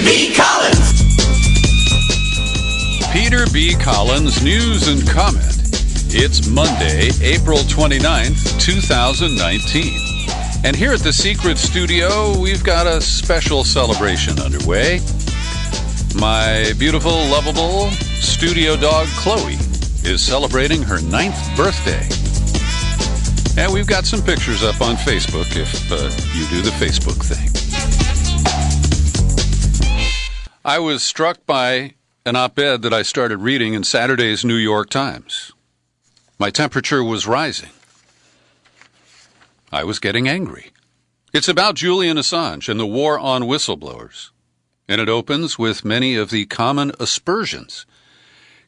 B. Collins. Peter B. Collins, news and comment. It's Monday, April 29th, 2019. And here at the Secret Studio, we've got a special celebration underway. My beautiful, lovable studio dog, Chloe, is celebrating her 9th birthday. And we've got some pictures up on Facebook if you do the Facebook thing. I was struck by an op-ed that I started reading in Saturday's New York Times. My temperature was rising. I was getting angry. It's about Julian Assange and the war on whistleblowers. And it opens with many of the common aspersions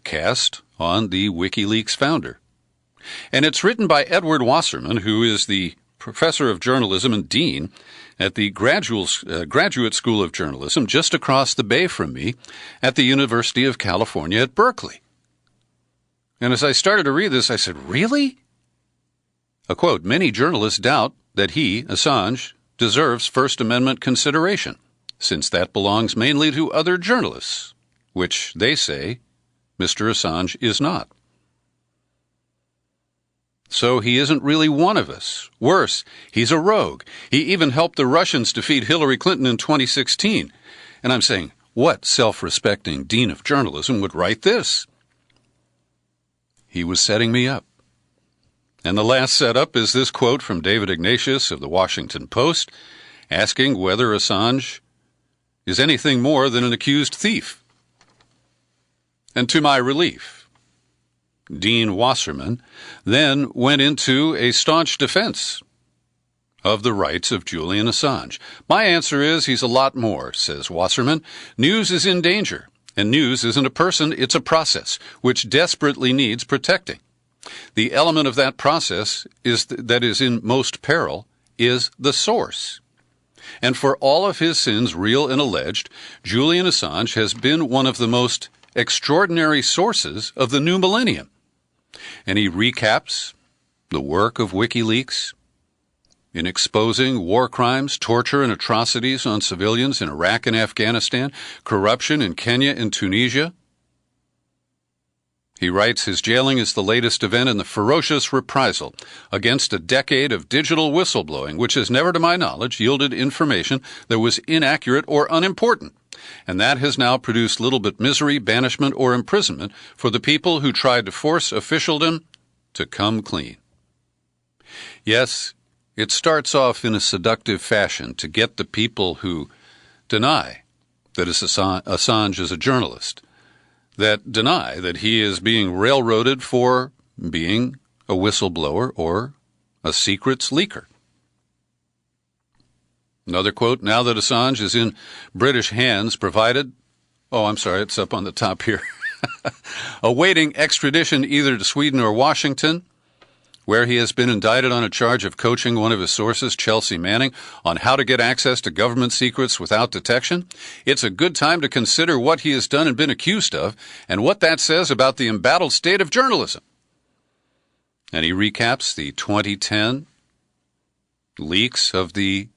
cast on the WikiLeaks founder. And it's written by Edward Wasserman, who is the professor of journalism and dean at the Graduate School of Journalism just across the bay from me at the University of California at Berkeley. And as I started to read this, I said, really? A quote, many journalists doubt that he, Assange, deserves First Amendment consideration, since that belongs mainly to other journalists, which they say Mr. Assange is not. So he isn't really one of us. Worse, he's a rogue. He even helped the Russians defeat Hillary Clinton in 2016. And I'm saying, what self-respecting dean of journalism would write this? He was setting me up. And the last setup is this quote from David Ignatius of the Washington Post, asking whether Assange is anything more than an accused thief. And to my relief, Dean Wasserman then went into a staunch defense of the rights of Julian Assange. My answer is he's a lot more, says Wasserman. News is in danger. And news isn't a person, it's a process, which desperately needs protecting. The element of that process that is in most peril is the source. And for all of his sins, real and alleged, Julian Assange has been one of the most extraordinary sources of the new millennium. And he recaps the work of WikiLeaks in exposing war crimes, torture, and atrocities on civilians in Iraq and Afghanistan, corruption in Kenya and Tunisia. He writes his jailing is the latest event in the ferocious reprisal against a decade of digital whistleblowing, which has never, to my knowledge, yielded information that was inaccurate or unimportant. And that has now produced little but misery, banishment, or imprisonment for the people who tried to force officialdom to come clean. Yes, it starts off in a seductive fashion to get the people who deny that Assange is a journalist, that deny that he is being railroaded for being a whistleblower or a secrets leaker. Another quote, now that Assange is in British hands, it's up on the top here, awaiting extradition either to Sweden or Washington, where he has been indicted on a charge of coaching one of his sources, Chelsea Manning, on how to get access to government secrets without detection. It's a good time to consider what he has done and been accused of, and what that says about the embattled state of journalism. And he recaps the 2010 leaks of the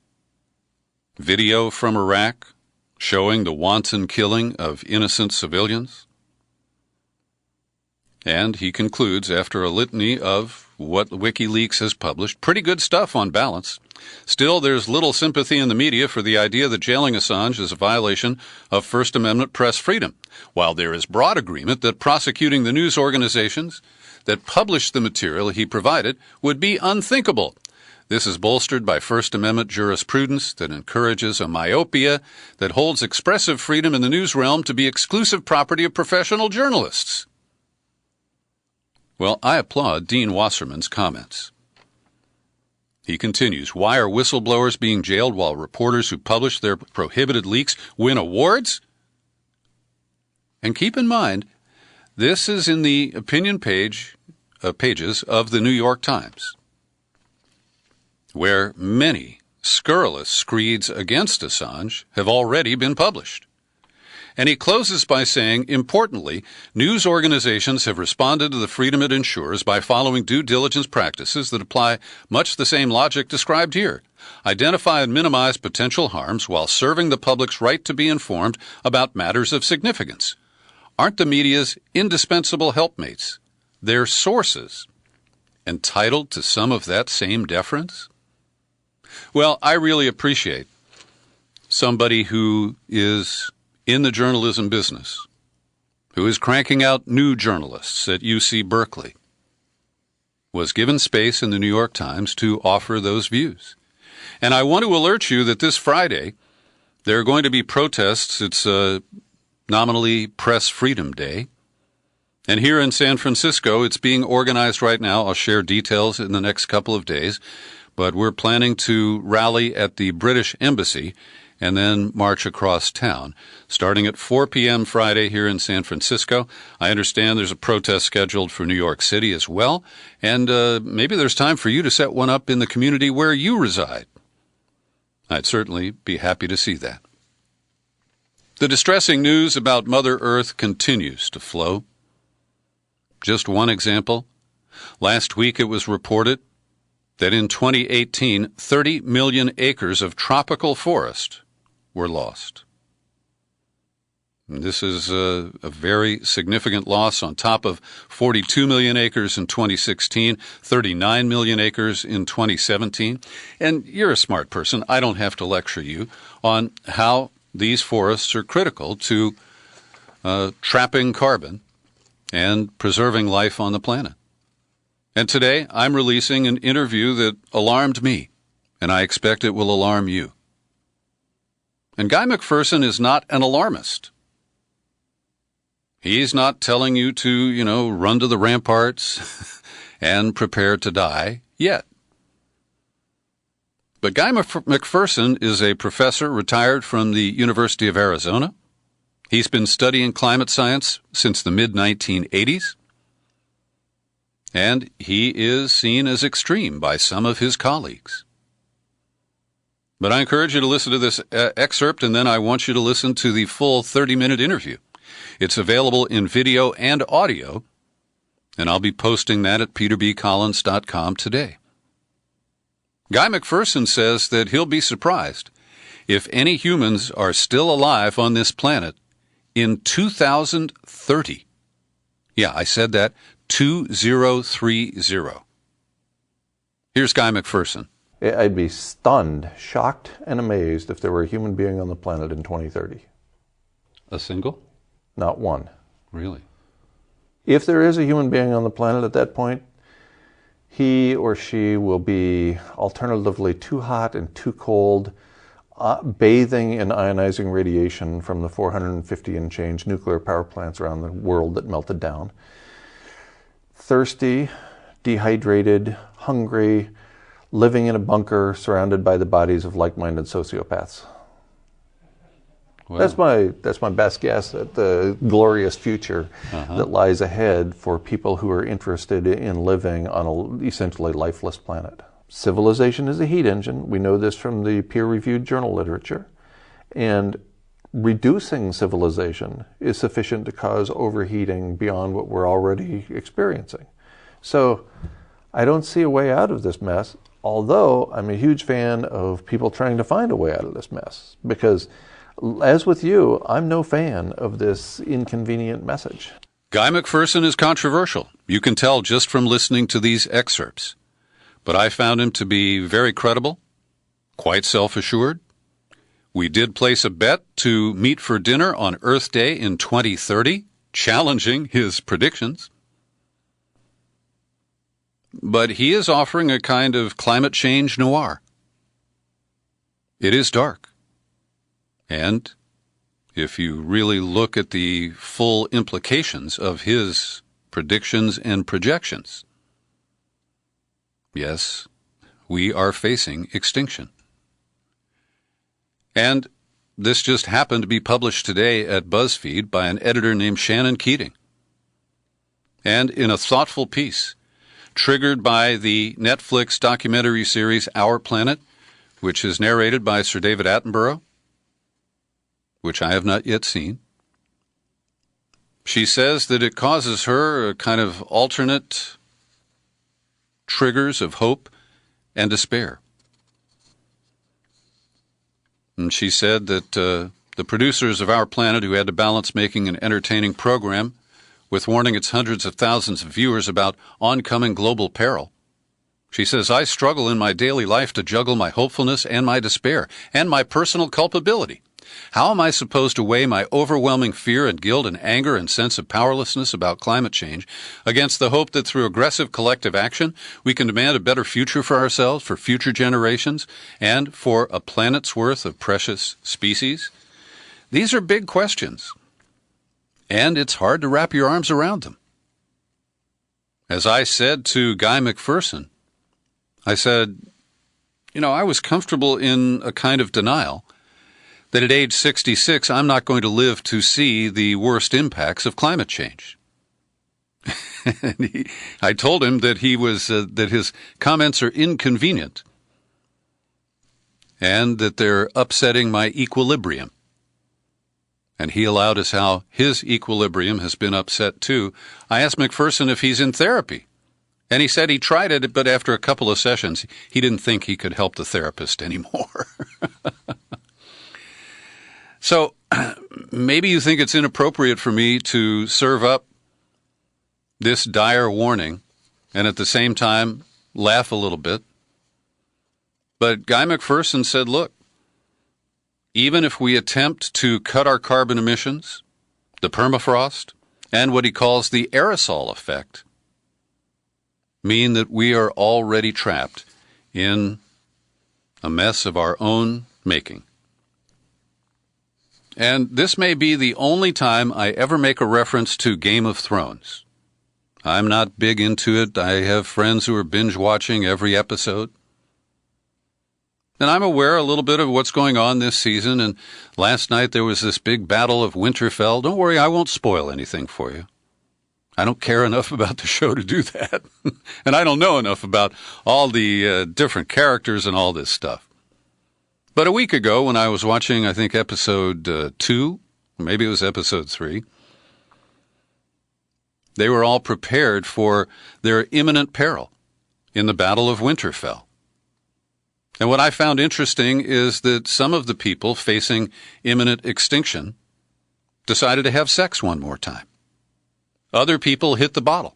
video from Iraq showing the wanton killing of innocent civilians. And he concludes, after a litany of what WikiLeaks has published, pretty good stuff on balance. Still, there's little sympathy in the media for the idea that jailing Assange is a violation of First Amendment press freedom, while there is broad agreement that prosecuting the news organizations that published the material he provided would be unthinkable. This is bolstered by First Amendment jurisprudence that encourages a myopia that holds expressive freedom in the news realm to be exclusive property of professional journalists. Well, I applaud Dean Wasserman's comments. He continues, why are whistleblowers being jailed while reporters who publish their prohibited leaks win awards? And keep in mind, this is in the opinion pages of the New York Times, where many scurrilous screeds against Assange have already been published. And he closes by saying, importantly, news organizations have responded to the freedom it ensures by following due diligence practices that apply much the same logic described here. Identify and minimize potential harms while serving the public's right to be informed about matters of significance. Aren't the media's indispensable helpmates, their sources, entitled to some of that same deference? Well, I really appreciate somebody who is in the journalism business, who is cranking out new journalists at UC Berkeley, was given space in the New York Times to offer those views. And I want to alert you that this Friday, there are going to be protests. It's nominally Press Freedom Day. And here in San Francisco, it's being organized right now. I'll share details in the next couple of days. But we're planning to rally at the British Embassy and then march across town, starting at 4 p.m. Friday here in San Francisco. I understand there's a protest scheduled for New York City as well, and maybe there's time for you to set one up in the community where you reside. I'd certainly be happy to see that. The distressing news about Mother Earth continues to flow. Just one example. Last week it was reported that in 2018, 30 million acres of tropical forest were lost. And this is a very significant loss on top of 42 million acres in 2016, 39 million acres in 2017. And you're a smart person. I don't have to lecture you on how these forests are critical to trapping carbon and preserving life on the planet. And today, I'm releasing an interview that alarmed me, and I expect it will alarm you. And Guy McPherson is not an alarmist. He's not telling you to, run to the ramparts and prepare to die yet. But Guy McPherson is a professor retired from the University of Arizona. He's been studying climate science since the mid-1980s. And he is seen as extreme by some of his colleagues. But I encourage you to listen to this excerpt, and then I want you to listen to the full 30-minute interview. It's available in video and audio, and I'll be posting that at peterbcollins.com today. Guy McPherson says that he'll be surprised if any humans are still alive on this planet in 2030. Yeah, I said that. 2030. Here's Guy McPherson. I'd be stunned, shocked, and amazed if there were a human being on the planet in 2030. A single? Not one. Really? If there is a human being on the planet at that point, he or she will be alternatively too hot and too cold, bathing in ionizing radiation from the 450 and change nuclear power plants around the world that melted down. Thirsty, dehydrated, hungry, living in a bunker surrounded by the bodies of like-minded sociopaths. Well, that's my best guess at the glorious future that lies ahead for people who are interested in living on an essentially lifeless planet. Civilization is a heat engine. We know this from the peer-reviewed journal literature. And reducing civilization is sufficient to cause overheating beyond what we're already experiencing. So I don't see a way out of this mess, although I'm a huge fan of people trying to find a way out of this mess. Because, as with you, I'm no fan of this inconvenient message. Guy McPherson is controversial. You can tell just from listening to these excerpts. But I found him to be very credible, quite self-assured. We did place a bet to meet for dinner on Earth Day in 2030, challenging his predictions. But he is offering a kind of climate change noir. It is dark. And if you really look at the full implications of his predictions and projections, yes, we are facing extinction. And this just happened to be published today at BuzzFeed by an editor named Shannon Keating. And in a thoughtful piece, triggered by the Netflix documentary series Our Planet, which is narrated by Sir David Attenborough, which I have not yet seen, she says that it causes her a kind of alternate triggers of hope and despair. And she said that the producers of Our Planet, who had to balance making an entertaining program with warning its hundreds of thousands of viewers about oncoming global peril. She says, I struggle in my daily life to juggle my hopefulness and my despair and my personal culpability. How am I supposed to weigh my overwhelming fear and guilt and anger and sense of powerlessness about climate change against the hope that through aggressive collective action we can demand a better future for ourselves, for future generations, and for a planet's worth of precious species? These are big questions, and it's hard to wrap your arms around them. As I said to Guy McPherson, I said, I was comfortable in a kind of denial that at age 66, I'm not going to live to see the worst impacts of climate change. And I told him that that his comments are inconvenient and that they're upsetting my equilibrium. And he allowed us how his equilibrium has been upset too. I asked McPherson if he's in therapy. And he said he tried it, but after a couple of sessions, he didn't think he could help the therapist anymore. So maybe you think it's inappropriate for me to serve up this dire warning and at the same time laugh a little bit. But Guy McPherson said, look, even if we attempt to cut our carbon emissions, the permafrost, and what he calls the aerosol effect, mean that we are already trapped in a mess of our own making. And this may be the only time I ever make a reference to Game of Thrones. I'm not big into it. I have friends who are binge-watching every episode. And I'm aware a little bit of what's going on this season, and last night there was this big battle of Winterfell. Don't worry, I won't spoil anything for you. I don't care enough about the show to do that. And I don't know enough about all the different characters and all this stuff. But a week ago, when I was watching, I think, episode 2, maybe it was episode 3, they were all prepared for their imminent peril in the Battle of Winterfell. And what I found interesting is that some of the people facing imminent extinction decided to have sex one more time. Other people hit the bottle.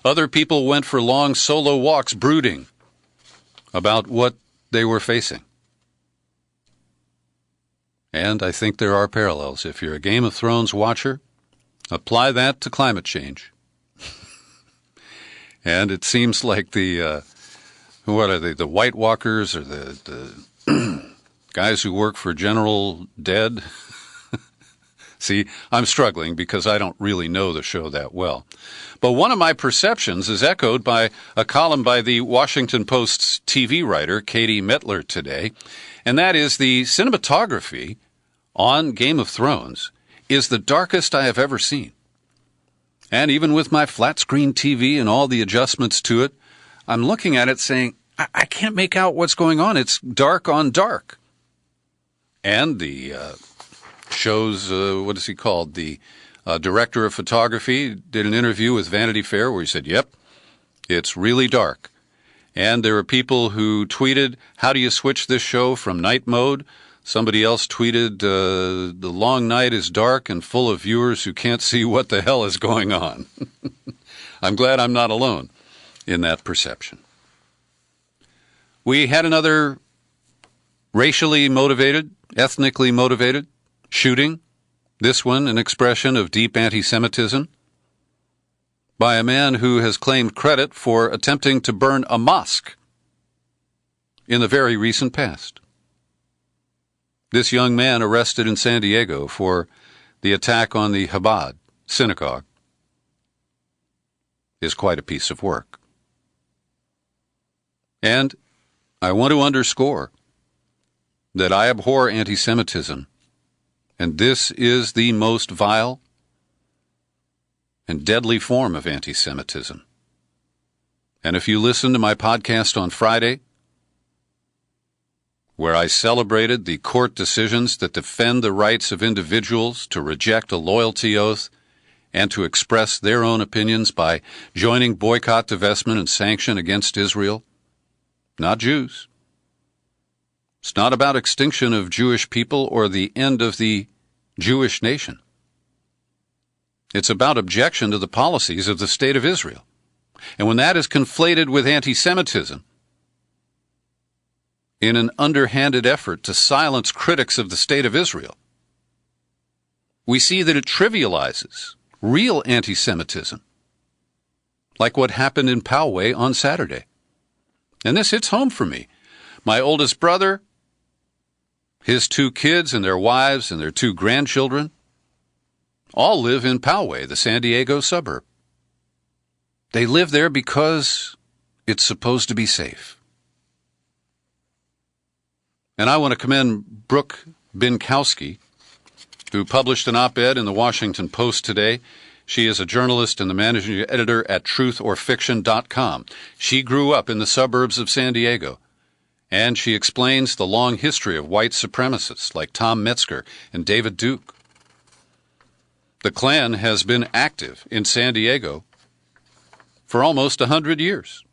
Other people went for long solo walks brooding about what they were facing. And I think there are parallels. If you're a Game of Thrones watcher, apply that to climate change. And it seems like the White Walkers or the guys who work for General Dead. See, I'm struggling because I don't really know the show that well. But one of my perceptions is echoed by a column by the Washington Post's TV writer, Katie Mettler, today, and that is the cinematography on Game of Thrones is the darkest I have ever seen. And even with my flat-screen TV and all the adjustments to it, I'm looking at it saying, I can't make out what's going on. It's dark on dark. And the show's, what is he called? The director of photography did an interview with Vanity Fair where he said, yep, it's really dark. And there are people who tweeted, how do you switch this show from night mode? Somebody else tweeted, the long night is dark and full of viewers who can't see what the hell is going on. I'm glad I'm not alone in that perception. We had another racially motivated, ethnically motivated shooting, this one an expression of deep anti-Semitism, by a man who has claimed credit for attempting to burn a mosque in the very recent past. This young man arrested in San Diego for the attack on the Chabad synagogue is quite a piece of work. And I want to underscore that I abhor anti-Semitism, and this is the most vile and deadly form of anti-Semitism. And if you listen to my podcast on Friday, where I celebrated the court decisions that defend the rights of individuals to reject a loyalty oath and to express their own opinions by joining boycott, divestment, and sanction against Israel, not Jews, It's not about extinction of Jewish people or the end of the Jewish nation. It's about objection to the policies of the State of Israel. And when that is conflated with anti-Semitism in an underhanded effort to silence critics of the State of Israel, we see that it trivializes real anti-Semitism, like what happened in Poway on Saturday. And this hits home for me. My oldest brother, his 2 kids and their wives and their 2 grandchildren, all live in Poway, the San Diego suburb. They live there because it's supposed to be safe. And I want to commend Brooke Binkowski, who published an op-ed in the Washington Post today. She is a journalist and the managing editor at truthodfiction.com. She grew up in the suburbs of San Diego, and she explains the long history of white supremacists like Tom Metzger and David Duke. The Klan has been active in San Diego for almost 100 years.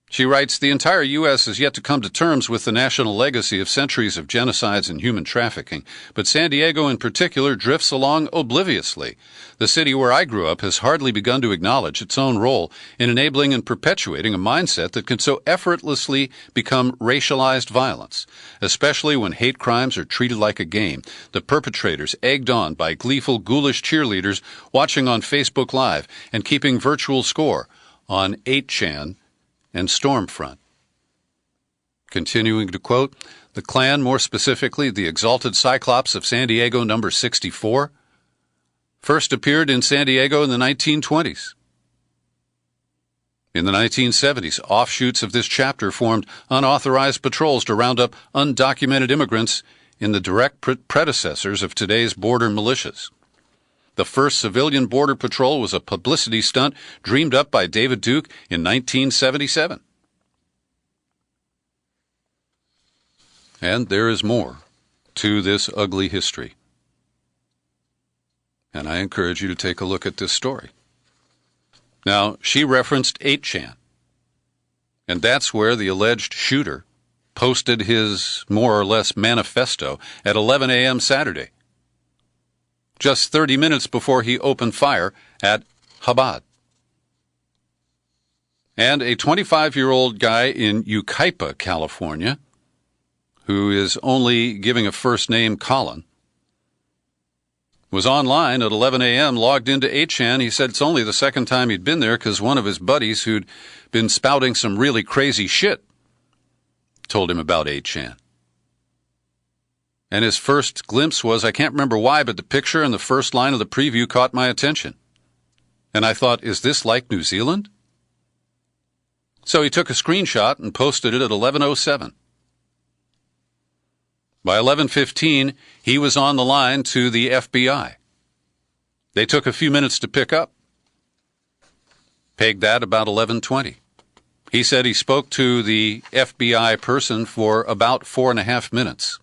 She writes, the entire U.S. has yet to come to terms with the national legacy of centuries of genocides and human trafficking, but San Diego in particular drifts along obliviously. The city where I grew up has hardly begun to acknowledge its own role in enabling and perpetuating a mindset that can so effortlessly become racialized violence, especially when hate crimes are treated like a game, the perpetrators egged on by gleeful, ghoulish cheerleaders watching on Facebook Live and keeping virtual score on 8chan and Stormfront. Continuing to quote, the Klan, more specifically the Exalted Cyclops of San Diego number 64, first appeared in San Diego in the 1920s. In the 1970s, offshoots of this chapter formed unauthorized patrols to round up undocumented immigrants in the direct predecessors of today's border militias. The first civilian border patrol was a publicity stunt dreamed up by David Duke in 1977. And there is more to this ugly history. And I encourage you to take a look at this story. Now, she referenced 8chan, and that's where the alleged shooter posted his more or less manifesto at 11 a.m. Saturday, just 30 minutes before he opened fire at Chabad. And a 25-year-old guy in Yucaipa, California, who is only giving a first name Colin, was online at 11 a.m., logged into 8chan. He said it's only the second time he'd been there because one of his buddies who'd been spouting some really crazy shit told him about 8chan. And his first glimpse was, I can't remember why, but the picture and the first line of the preview caught my attention. And I thought, is this like New Zealand? So he took a screenshot and posted it at 11:07. By 11:15, he was on the line to the FBI. They took a few minutes to pick up. Pegged that about 11:20. He said he spoke to the FBI person for about 4.5 minutes.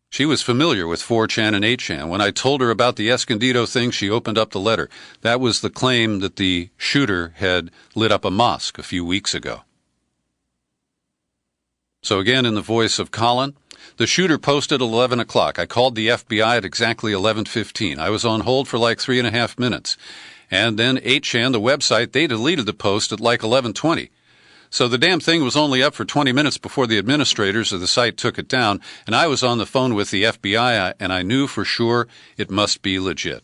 She was familiar with 4chan and 8chan. When I told her about the Escondido thing, she opened up the letter. That was the claim that the shooter had lit up a mosque a few weeks ago. So again, in the voice of Colin, the shooter posted at 11 o'clock. I called the FBI at exactly 11:15. I was on hold for like 3.5 minutes. And then 8chan, the website, they deleted the post at like 11:20. So the damn thing was only up for 20 minutes before the administrators of the site took it down, and I was on the phone with the FBI, and I knew for sure it must be legit.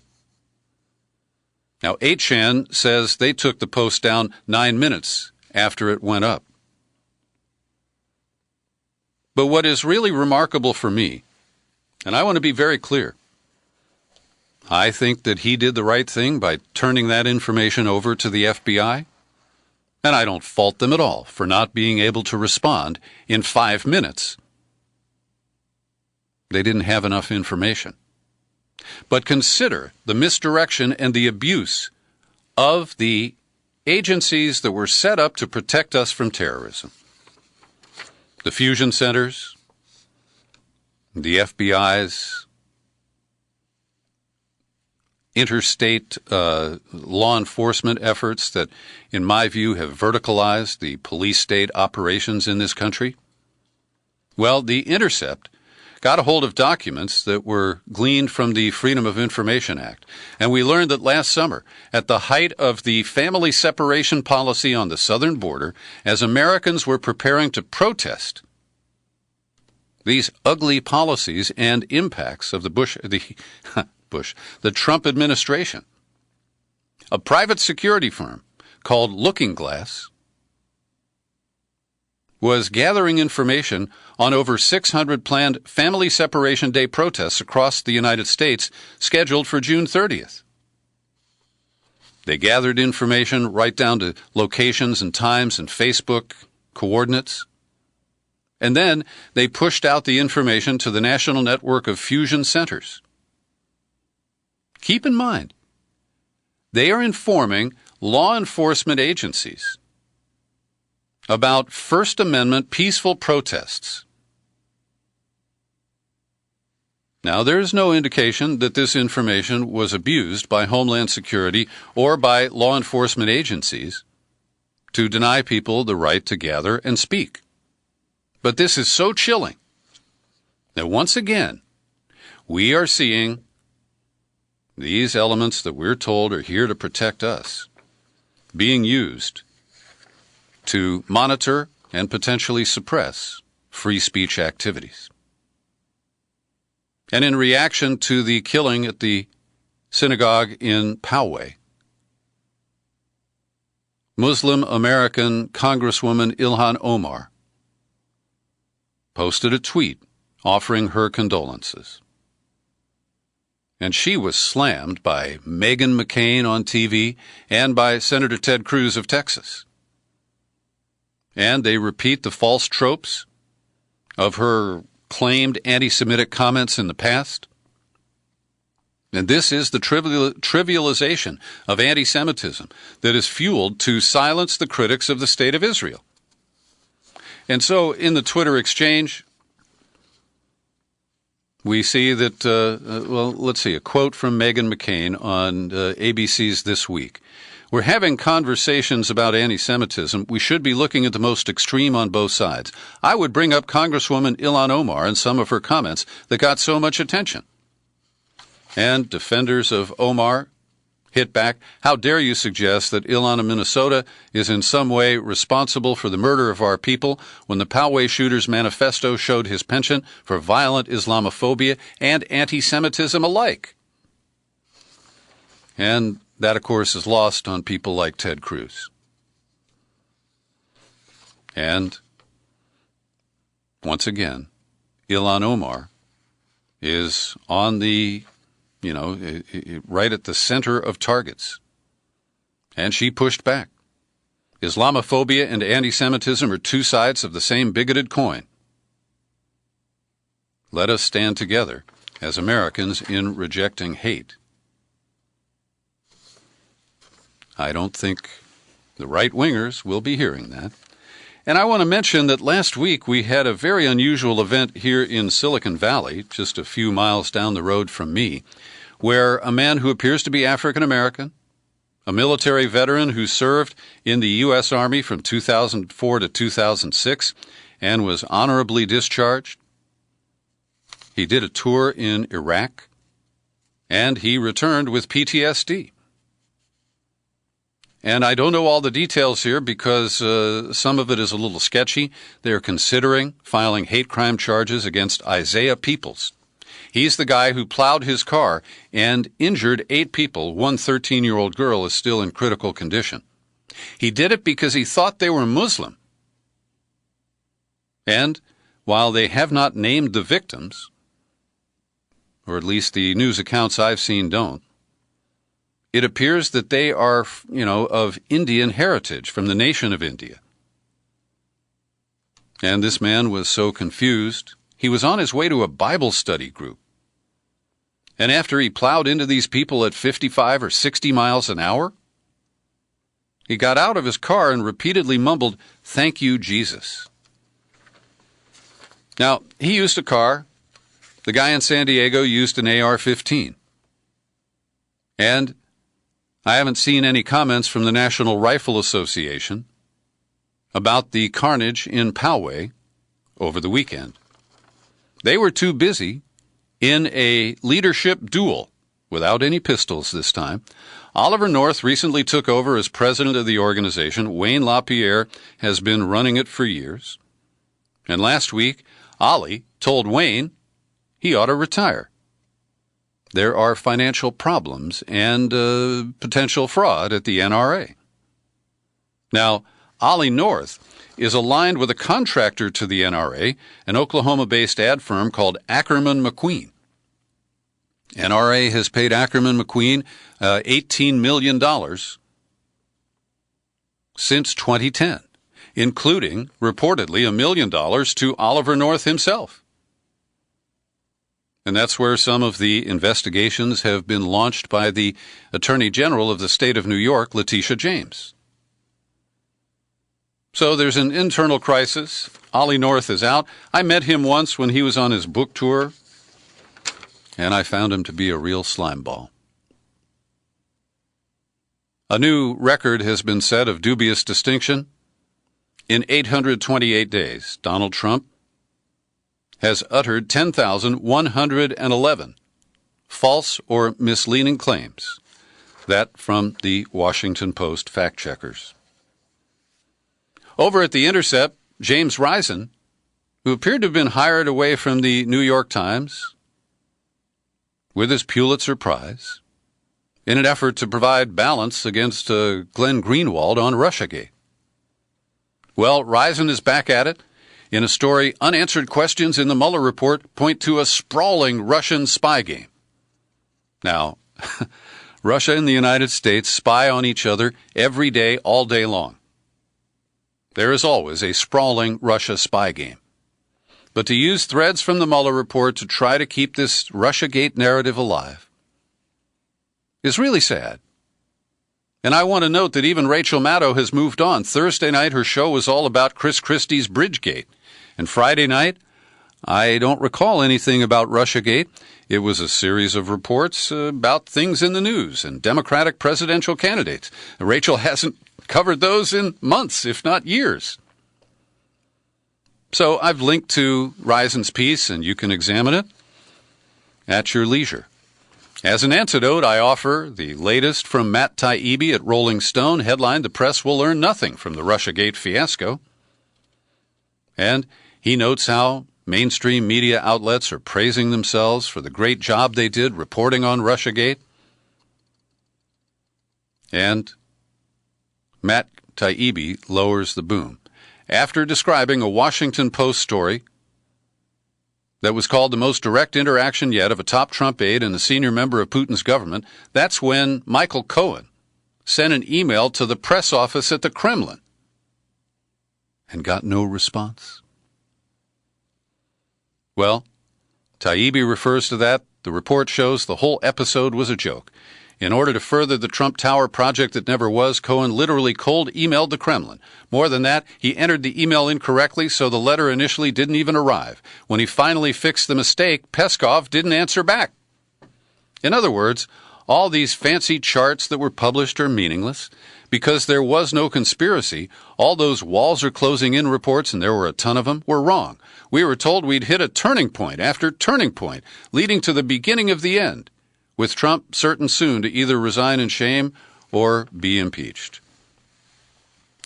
Now, 8chan says they took the post down 9 minutes after it went up. But what is really remarkable for me, and I want to be very clear, I think that he did the right thing by turning that information over to the FBI. And I don't fault them at all for not being able to respond in 5 minutes. They didn't have enough information. But consider the misdirection and the abuse of the agencies that were set up to protect us from terrorism. The fusion centers, the FBI's interstate law enforcement efforts that, in my view, have verticalized the police-state operations in this country? Well, The Intercept got a hold of documents that were gleaned from the Freedom of Information Act, and we learned that last summer, at the height of the family separation policy on the southern border, as Americans were preparing to protest these ugly policies and impacts of the Trump administration, a private security firm called Looking Glass was gathering information on over 600 planned Family Separation Day protests across the United States scheduled for June 30th. They gathered information right down to locations and times and Facebook coordinates. And then they pushed out the information to the national network of fusion centers. Keep in mind, they are informing law enforcement agencies about First Amendment peaceful protests. Now, there is no indication that this information was abused by Homeland Security or by law enforcement agencies to deny people the right to gather and speak. But this is so chilling that once again, we are seeing these elements that we're told are here to protect us being used to monitor and potentially suppress free speech activities. And in reaction to the killing at the synagogue in Poway, Muslim American Congresswoman Ilhan Omar posted a tweet offering her condolences. And she was slammed by Meghan McCain on TV and by Senator Ted Cruz of Texas. And they repeat the false tropes of her claimed anti-Semitic comments in the past. And this is the trivialization of anti-Semitism that is fueled to silence the critics of the State of Israel. And so in the Twitter exchange, we see that, let's see, a quote from Meghan McCain on ABC's This Week. We're having conversations about anti-Semitism. We should be looking at the most extreme on both sides. I would bring up Congresswoman Ilhan Omar and some of her comments that got so much attention. And defenders of Omar hit back, how dare you suggest that Ilhan of Minnesota is in some way responsible for the murder of our people when the Poway shooter's manifesto showed his penchant for violent Islamophobia and anti-Semitism alike. And that, of course, is lost on people like Ted Cruz. And once again, Ilhan Omar is on the right at the center of targets. And she pushed back. Islamophobia and anti-Semitism are two sides of the same bigoted coin. Let us stand together as Americans in rejecting hate. I don't think the right-wingers will be hearing that. And I want to mention that last week we had a very unusual event here in Silicon Valley, just a few miles down the road from me, where a man who appears to be African American, a military veteran who served in the U.S. Army from 2004 to 2006 and was honorably discharged. He did a tour in Iraq, and he returned with PTSD. And I don't know all the details here because some of it is a little sketchy. They're considering filing hate crime charges against Isaiah Peoples. He's the guy who plowed his car and injured 8 people. One 13-year-old girl is still in critical condition. He did it because he thought they were Muslim. And while they have not named the victims, or at least the news accounts I've seen don't, it appears that they are, of Indian heritage, from the nation of India. And this man was so confused, he was on his way to a Bible study group. And after he plowed into these people at 55 or 60 miles an hour, he got out of his car and repeatedly mumbled, "Thank you, Jesus." Now, he used a car. The guy in San Diego used an AR-15. And I haven't seen any comments from the National Rifle Association about the carnage in Poway over the weekend. They were too busy in a leadership duel, without any pistols this time. Oliver North recently took over as president of the organization. Wayne LaPierre has been running it for years. And last week, Ollie told Wayne he ought to retire. There are financial problems and potential fraud at the NRA. Now, Ollie North is aligned with a contractor to the NRA, an Oklahoma-based ad firm called Ackerman McQueen. NRA has paid Ackerman McQueen $18 million since 2010, including, reportedly, $1 million to Oliver North himself. And that's where some of the investigations have been launched by the Attorney General of the state of New York, Letitia James. So there's an internal crisis. Ollie North is out. I met him once when he was on his book tour, and I found him to be a real slimeball. A new record has been set of dubious distinction. In 828 days, Donald Trump has uttered 10,111 false or misleading claims. That from the Washington Post fact-checkers. Over at The Intercept, James Risen, who appeared to have been hired away from the New York Times with his Pulitzer Prize in an effort to provide balance against Glenn Greenwald on Russiagate. Well, Risen is back at it. In a story, unanswered questions in the Mueller report point to a sprawling Russian spy game. Now, Russia and the United States spy on each other every day, all day long. There is always a sprawling Russia spy game. But to use threads from the Mueller report to try to keep this Russiagate narrative alive is really sad. And I want to note that even Rachel Maddow has moved on. Thursday night, her show was all about Chris Christie's Bridgegate. And Friday night, I don't recall anything about Russiagate. It was a series of reports about things in the news and Democratic presidential candidates. Rachel hasn't covered those in months, if not years. So I've linked to Risen's piece, and you can examine it at your leisure. As an antidote, I offer the latest from Matt Taibbi at Rolling Stone, headlined, "The Press Will Learn Nothing from the Russiagate Fiasco." And he notes how mainstream media outlets are praising themselves for the great job they did reporting on Russiagate. And Matt Taibbi lowers the boom. After describing a Washington Post story that was called the most direct interaction yet of a top Trump aide and a senior member of Putin's government, that's when Michael Cohen sent an email to the press office at the Kremlin and got no response. Well, Taibbi refers to that. The report shows the whole episode was a joke. In order to further the Trump Tower project that never was, Cohen literally cold emailed the Kremlin. More than that, he entered the email incorrectly, so the letter initially didn't even arrive. When he finally fixed the mistake, Peskov didn't answer back. In other words, all these fancy charts that were published are meaningless. Because there was no conspiracy, all those walls are closing in reports, and there were a ton of them, were wrong. We were told we'd hit a turning point after turning point, leading to the beginning of the end, with Trump certain soon to either resign in shame or be impeached.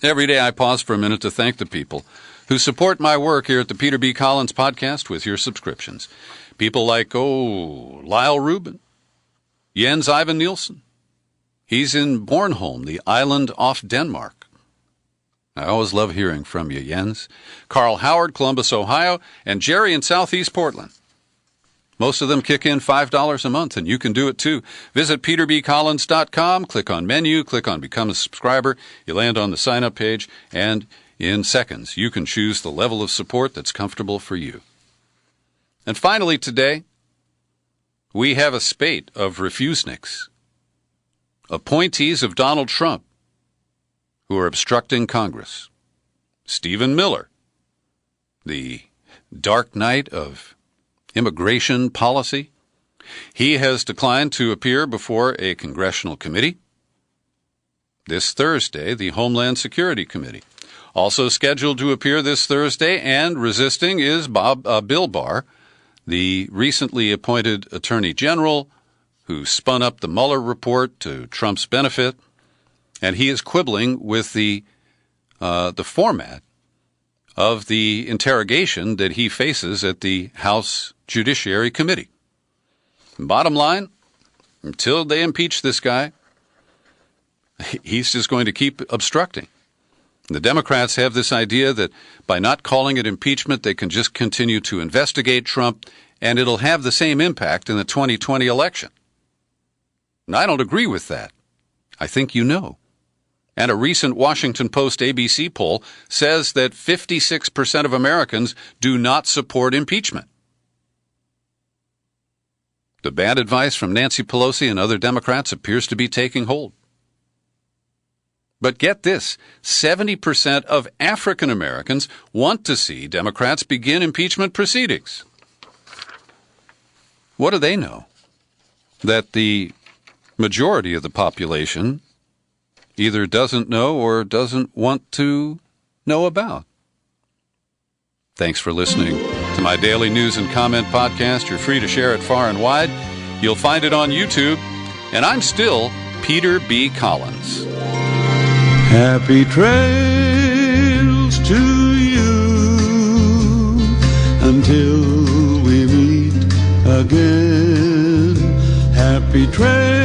Every day I pause for a minute to thank the people who support my work here at the Peter B. Collins Podcast with your subscriptions. People like, Lyle Rubin, Jens Ivan Nielsen. He's in Bornholm, the island off Denmark. I always love hearing from you, Jens. Carl Howard, Columbus, Ohio, and Jerry in Southeast Portland. Most of them kick in $5 a month, and you can do it too. Visit peterbcollins.com, click on menu, click on Become a Subscriber. You land on the sign-up page, and in seconds, you can choose the level of support that's comfortable for you. And finally today, we have a spate of refuseniks, appointees of Donald Trump, who are obstructing Congress. Stephen Miller, the dark night of immigration policy. He has declined to appear before a congressional committee. This Thursday, the Homeland Security Committee. Also scheduled to appear this Thursday and resisting is Bill Barr, the recently appointed Attorney General who spun up the Mueller report to Trump's benefit, and he is quibbling with the format of the interrogation that he faces at the House Judiciary Committee. Bottom line, until they impeach this guy, he's just going to keep obstructing. The Democrats have this idea that by not calling it impeachment, they can just continue to investigate Trump, and it'll have the same impact in the 2020 election. And I don't agree with that. I think you know. And a recent Washington Post ABC poll says that 56% of Americans do not support impeachment. The bad advice from Nancy Pelosi and other Democrats appears to be taking hold. But get this, 70% of African Americans want to see Democrats begin impeachment proceedings. What do they know? That the majority of the population either doesn't know or doesn't want to know about. Thanks for listening to my daily news and comment podcast. You're free to share it far and wide. You'll find it on YouTube. And I'm still Peter B. Collins. Happy trails to you until we meet again. Happy trails.